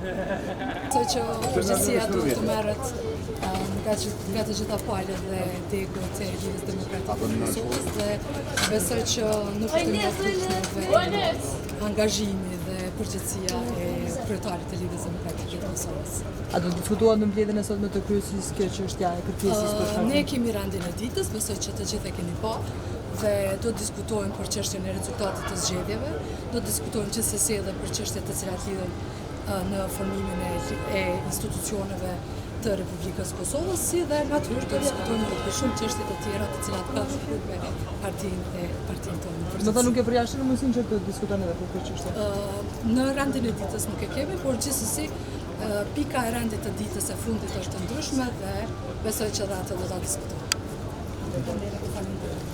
Se që përgjithësia duhet të merret nga të gjitha palët dhe degët e Lidhjes Demokratike të Kosovës dhe besoj që nuk është mjaftueshme angazhimi dhe përgjegjësia e kryetarit të Lidhjes Demokratike të Kosovës. A do të diskutuat në mbledhjen e sotme të kryesisë kjo çështja e kërkesës për shkak? Ne kemi randin e ditës, besoj që të gjithë e keni pa, dhe do të diskutojmë për çështjen e rezultatit të zgjedhjeve, do të diskutojmë gjithsesi edhe për çështjet të cilat lidhen në formimin e institucioneve të Republikës Kosovës, si dhe natyrisht do të diskutojmë edhe për shumë çështje të tjera të cilat kanë të bëjnë me partinë tonë. Do të nuk e përjashton mundësinë që të diskutojmë edhe për këtë çështje. Në randin e ditës nuk e kemi, por gjithsesi pika e randit të ditës e fundit është ndryshme dhe besoj që dhe atë do ta diskutojmë.